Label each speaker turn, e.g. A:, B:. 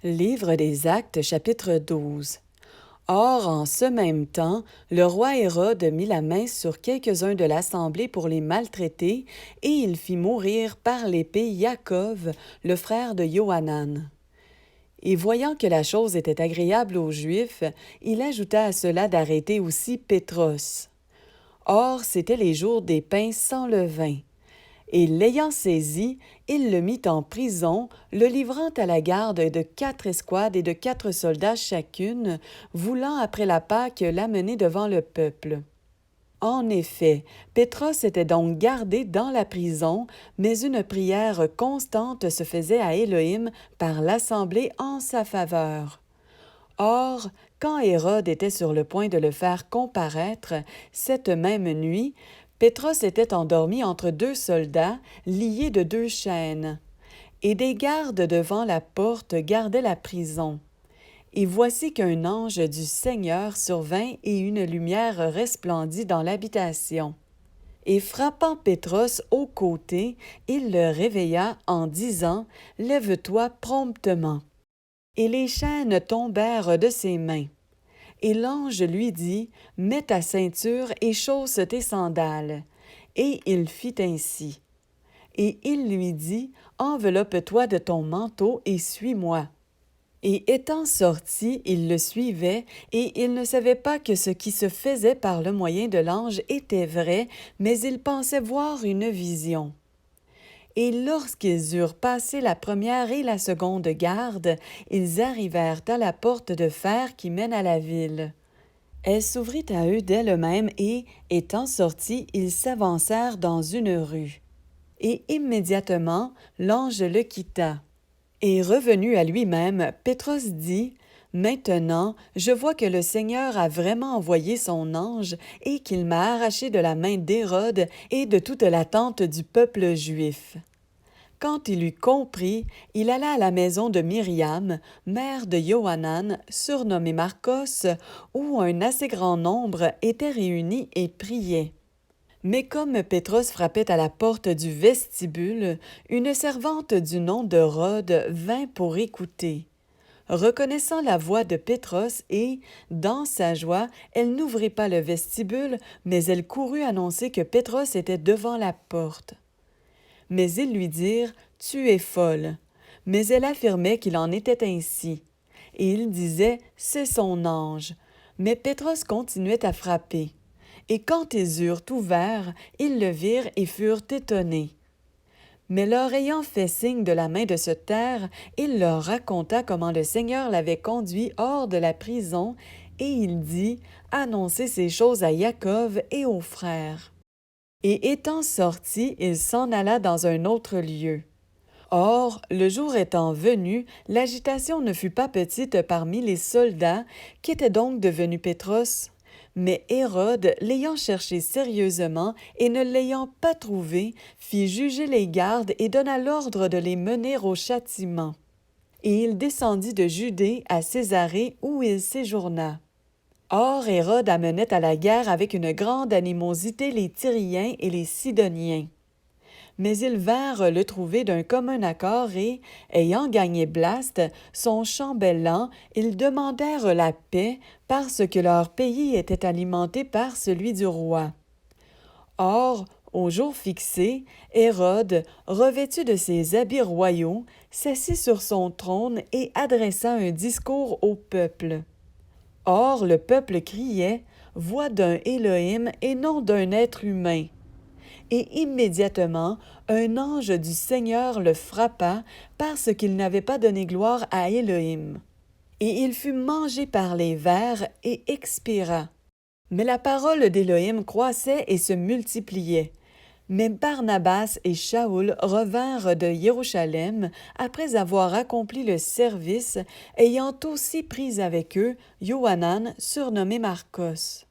A: Livre des Actes, chapitre 12. Or, en ce même temps, le roi Hérode mit la main sur quelques-uns de l'assemblée pour les maltraiter, et il fit mourir par l'épée Yaakov, le frère de Johanan. Et voyant que la chose était agréable aux Juifs, il ajouta à cela d'arrêter aussi Pétros. Or, c'étaient les jours des pains sans levain. Et l'ayant saisi, il le mit en prison, le livrant à la garde de 4 escouades et de 4 soldats chacune, voulant après la Pâque l'amener devant le peuple. En effet, Pétros était donc gardé dans la prison, mais une prière constante se faisait à Élohim par l'assemblée en sa faveur. Or, quand Hérode était sur le point de le faire comparaître, cette même nuit, Pétros était endormi entre 2 soldats, liés de 2 chaînes. Et des gardes devant la porte gardaient la prison. Et voici qu'un ange du Seigneur survint et une lumière resplendit dans l'habitation. Et frappant Pétros au côté, il le réveilla en disant « Lève-toi promptement ». Et les chaînes tombèrent de ses mains. Et l'ange lui dit, « Mets ta ceinture et chausse tes sandales. » Et il fit ainsi. Et il lui dit, « Enveloppe-toi de ton manteau et suis-moi. » Et étant sorti, il le suivait, et il ne savait pas que ce qui se faisait par le moyen de l'ange était vrai, mais il pensait voir une vision. Et lorsqu'ils eurent passé la première et la seconde garde, ils arrivèrent à la porte de fer qui mène à la ville. Elle s'ouvrit à eux d'elle-même et, étant sortis, ils s'avancèrent dans une rue. Et immédiatement, l'ange le quitta. Et revenu à lui-même, Pétros dit, « Maintenant, je vois que le Seigneur a vraiment envoyé son ange et qu'il m'a arraché de la main d'Hérode et de toute l'attente du peuple juif. » Quand il eut compris, il alla à la maison de Myriam, mère de Johanan, surnommée Marcos, où un assez grand nombre étaient réunis et priaient. Mais comme Pétros frappait à la porte du vestibule, une servante du nom de Rhode vint pour écouter. Reconnaissant la voix de Pétros et, dans sa joie, elle n'ouvrit pas le vestibule, mais elle courut annoncer que Pétros était devant la porte. Mais ils lui dirent, « Tu es folle. » Mais elle affirmait qu'il en était ainsi. Et il disait, « C'est son ange. » Mais Pétros continuait à frapper. Et quand ils eurent ouvert, ils le virent et furent étonnés. Mais leur ayant fait signe de la main de se taire, il leur raconta comment le Seigneur l'avait conduit hors de la prison, et il dit, « Annoncez ces choses à Yaakov et aux frères. » Et étant sorti, il s'en alla dans un autre lieu. Or, le jour étant venu, l'agitation ne fut pas petite parmi les soldats, qu'était donc devenu Pétros. Mais Hérode, l'ayant cherché sérieusement et ne l'ayant pas trouvé, fit juger les gardes et donna l'ordre de les mener au châtiment. Et il descendit de Judée à Césarée où il séjourna. Or, Hérode amenait à la guerre avec une grande animosité les Tyriens et les Sidoniens. Mais ils vinrent le trouver d'un commun accord et, ayant gagné Blaste, son chambellan, ils demandèrent la paix parce que leur pays était alimenté par celui du roi. Or, au jour fixé, Hérode, revêtu de ses habits royaux, s'assit sur son trône et adressa un discours au peuple. Or, le peuple criait « Voix d'un Élohim et non d'un être humain ». Et immédiatement, un ange du Seigneur le frappa parce qu'il n'avait pas donné gloire à Élohim. Et il fut mangé par les vers et expira. Mais la parole d'Élohim croissait et se multipliait. Mais Barnabas et Shaoul revinrent de Jérusalem après avoir accompli le service, ayant aussi pris avec eux Johanan, surnommé Marcos.